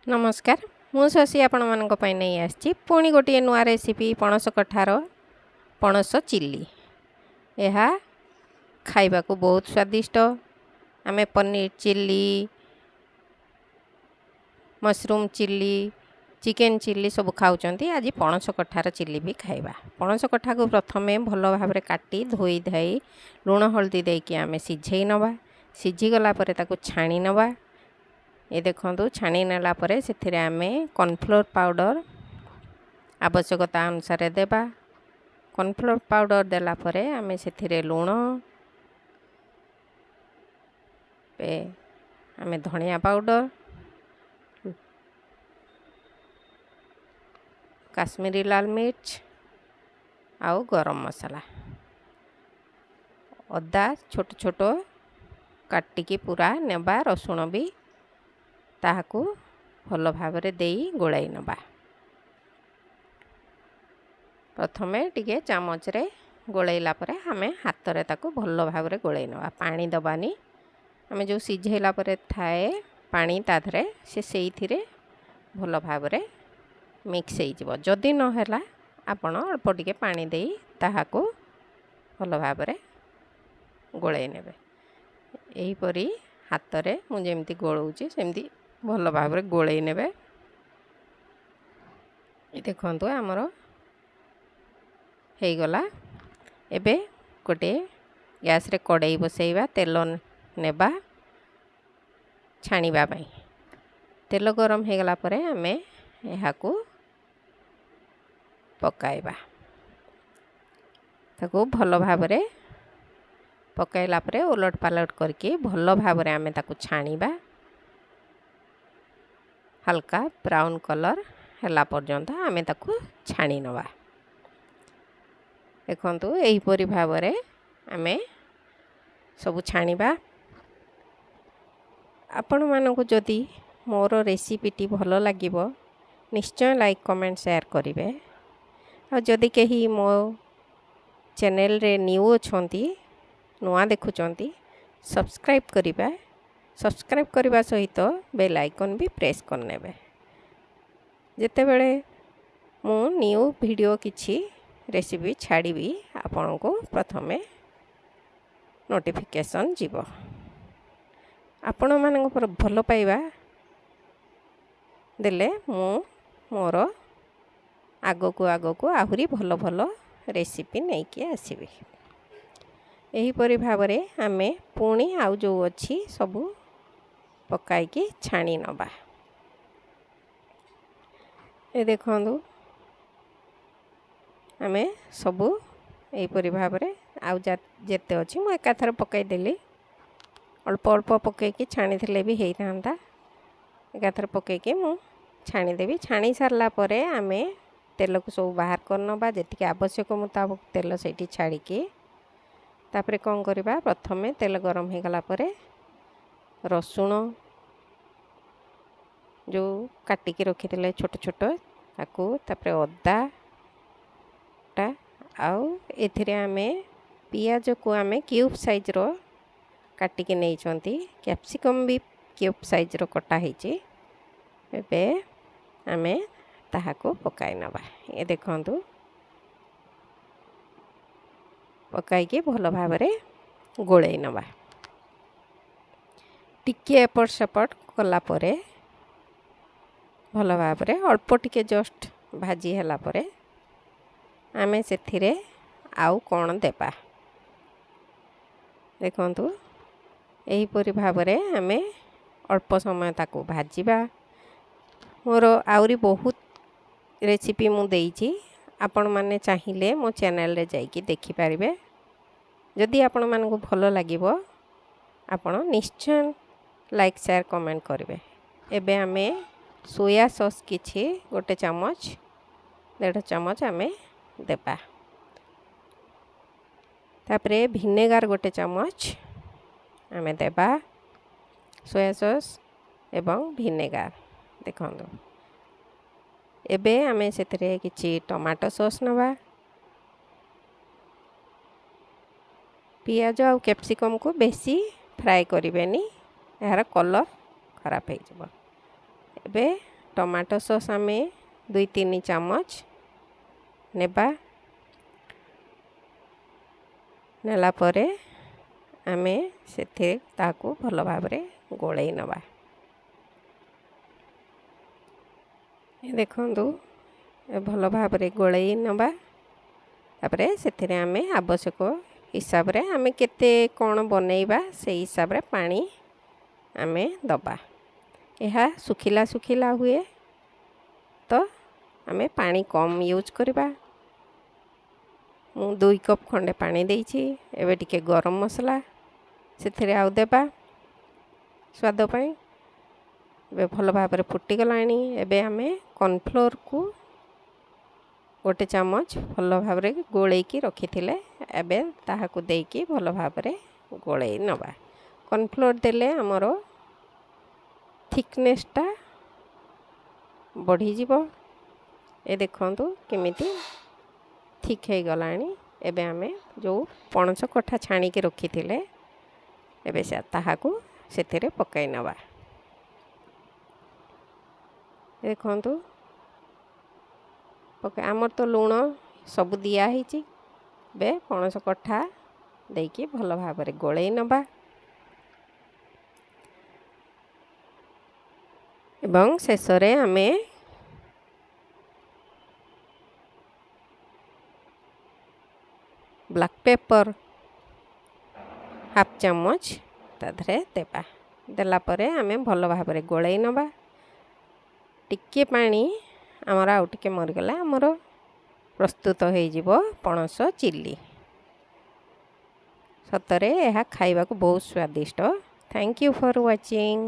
नमस्कार मु शशि आपण मानक पई नहीं आछि पुणी गोटे नुआ रेसिपी पणस कठार पणस चिल्ली। यह खाइबा को बहुत स्वादिष्ट। आमे paneer chilli, mushroom chilli, chicken chilli सब खाउचंती। आज पणस कठार चिल्ली भी खाइबा। पणस कठा को प्रथमे भल भाव काटी धोई धाई लुण हल्दी देकी आमे सिझेई नवा। सिझी गला परे ताको छाणी नवा। ये देखो छाणी नेला परे से आमे कॉर्नफ्लोर पाउडर आवश्यकता अनुसार देबा। कॉर्नफ्लोर पाउडर देला परे आमे से लुण पे आमे धनिया पाउडर, काश्मीरी लाल मिर्च आउ गरम मसाला, अदा छोट छोट काटिकी पूरा नेबा, रसुण भी ताहाकू भल भाव देई गोलाई नबा। प्रथमे टिके चामच रे गोलैला परे हमें हाथ रे ताकू भल भाव गोलाई नबा। पानी दबानी। हमें जो सिझेला परे थाए पानी ताधरे से सेइथिरे भल भाव मिक्स हो जिवो। जदि न हैला आपण अल्प टिके पानी देई ताहाकू भल भाव गोलाई नेबे। एही परी हाथ रे मु जेमती गोलौची सेमती भल भाव गोलाई नेबे। देखंतु हमर हे गला। एबे गोटे गैस रे कड़ाई बसैबा, तेल नेबा छाणीबा पई। तेल गरम हे गला परे हमें एहाकू पकाइबा। ताकू भल भाव पकाइला परे उलट पालट करके भल भाव आमे ताकू छाणीबा। हल्का ब्राउन कलर हैला पर्यंत आमे ताकू छाणी नवा। देखंतु एही परी भाव आमे सब छाणीबा। आपण मानकु जदि मोर रेसिपीटी भल लागिबो निश्चय लाइक कमेंट शेयर करिवे। आ जदि केही मो चैनल रे न्यू अछंती, नुआ देखुचंती, सब्सक्राइब करिबा। सब्सक्राइब करने सहित बेल आइकन भी प्रेस करनेबे। जेते बेले मु न्यू वीडियो किछि रेसिपी छाड़ीबी आपन को प्रथमे नोटिफिकेशन जीवो। आपण मानक पर भल पाइबा देले मु मोर आगो को आहुरी भल भल रेसिपी नहीं कि आसीबी। एही परी भावरे आमे पुणी आउ जो अछि सबु पकाई की छाणी नबा। ए देखंतु आमे सबु एही परी भावरे आउ जेते अछि मु एकाथर पकाई देली। अल्प अल्प पकाई की छाणी थिले भी हेई थांता। एकाथर पकाई की मु छाणी देबी। छाणी सारला परे आमे तेल को सब बाहर कर नबा। जेतिके आवश्यक मुताबिक तेल सेठी छाड़ी की तापरे कोन करबा, प्रथमे तेल गरम हे गला परे रसुण जो काटिकी रखी छोट छोट ताकू, तापरे अदा टा आउ एथिरे आमे पियाज को आमे क्यूब साइज रो काटिकी नहीं चंती। कैप्सिकम भी क्यूब साइज रो कटा ହେଇची। एबे आमे ताहाको पकाई नबा। ये देखंतु पकाई के भल भाव गोलाई नबा। टिके एपट सेपट कला परे भल भाव अल्प टिके जस्ट भाजी हैला परे आमे सेथिरे आउ कोण देबा। देखंतु एही परी भाव आमे अल्प समय ताको भाजीबा। मोर आउरी बहुत रेसिपी मु देइची। आपण माने चाहिए मो चैनल रे जाइकी देखि पारिबे। जदि आपण मानकु भल लागिबो आपण निश्चय लाइक शेयर कमेंट करिवे। एबे आमे सोया सॉस किछि गोटे चमच 1.5 चमच आमे देबा। तापरे विनेगार गोटे चमच आमे देबा। सोया सॉस एवं विनेगार देखंतु। एबे आमे सेतरे किछि टमाटो सॉस नबा। पियाज और कैप्सिकम को बेसी फ्राए करिवेनी, यार कलर खराब हो जाबो। एबे ଟମାଟୋ ସସ୍ ଆମେ 2-3 ଚାମଚ ନେବା। ନେଲା ପରେ ଆମେ ସେଥିରେ ତାକୁ ଭଲ ଭାବରେ ଗୋଳେଇ ନେବା। ଦେଖନ୍ତୁ ଭଲ ଭାବରେ ଗୋଳେଇ ନେବା। ତାପରେ ସେଥିରେ ଆମେ ଆବଶ୍ୟକ ହିସାବରେ ଆମେ କେତେ କ'ଣ ବନେଇବା ସେଇ ହିସାବରେ ପାଣି ଆମେ ଦେବା। ଏହା ଶୁଖିଲା ଶୁଖିଲା ହୁଏ ତ ଆମେ ପାଣି କମ୍ ୟୁଜ୍ କରିବା। ମୁଁ 2 କପ୍ ଖଣ୍ଡେ ପାଣି ଦେଇଛି। ଏବେ ଟିକେ ଗରମ ମସଲା ସେଥିରେ ଆଉ ଦେବା ସ୍ୱାଦ ପାଇଁ। ଏବେ ଭଲ ଭାବରେ ଫୁଟିଗଲାଣି। ଏବେ ଆମେ କର୍ଣ୍ଣଫ୍ଲୋରକୁ 1 ଚାମଚ ଭଲ ଭାବରେ ଗୋଳେଇକି ରଖିଥିଲେ ଏବେ ତାହାକୁ ଦେଇକି ଭଲ ଭାବରେ ଗୋଳେଇ ନେବା। କର୍ଣ୍ଣଫ୍ଲୋର ଦେଲେ ଆମର ଥିକନେସ୍ଟା ବଢ଼ିଯିବ। ଏ ଦେଖନ୍ତୁ କେମିତି ଠିକ୍ ହେଇଗଲାଣି। ଏବେ ଆମେ ଯେଉଁ ପଣସ କଠା ଛାଣିକି ରଖିଥିଲେ ଏବେ ତାହାକୁ ସେଥିରେ ପକାଇ ନେବା। ଦେଖନ୍ତୁ ଆମର ତ ଲୁଣ ସବୁ ଦିଆ ହେଇଛି। ଏବେ ପଣସ କଠା ଦେଇକି ଭଲ ଭାବରେ ଗୋଳେଇ ନେବା ଏବଂ ଶେଷରେ ଆମେ ବ୍ଲାକ୍ ପେପର 1/2 ଚାମଚ ତା ଦେହରେ ଦେଲା ପରେ ଆମେ ଭଲ ଭାବରେ ଗୋଳେଇ ନେବା। ଟିକେ ପାଣି ଆମର ଆଉ ଟିକେ ମରିଗଲା ଆମର ପ୍ରସ୍ତୁତ ହେଇଯିବ ପଣସ ଚିଲ୍ଲି। ସତରେ ଏହା ଖାଇବାକୁ ବହୁତ ସ୍ୱାଦିଷ୍ଟ। Thank you for watching.